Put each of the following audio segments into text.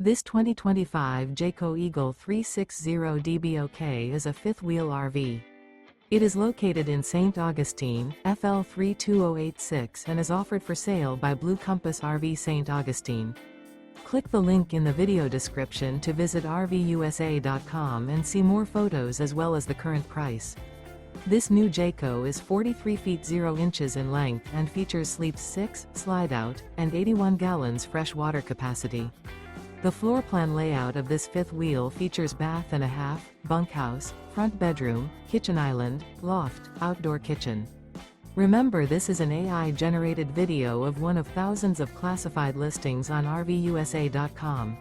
This 2025 Jayco Eagle 360 DBOK is a fifth-wheel RV. It is located in St. Augustine, FL 32086 and is offered for sale by Blue Compass RV St. Augustine. Click the link in the video description to visit RVUSA.com and see more photos as well as the current price. This new Jayco is 43 feet 0 inches in length and features sleeps 6, slide-out, and 81 gallons fresh water capacity. The floor plan layout of this fifth wheel features bath and a half, bunkhouse, front bedroom, kitchen island, loft, outdoor kitchen. Remember, this is an AI-generated video of one of thousands of classified listings on RVUSA.com.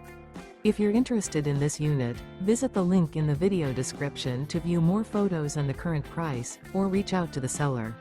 If you're interested in this unit, visit the link in the video description to view more photos and the current price, or reach out to the seller.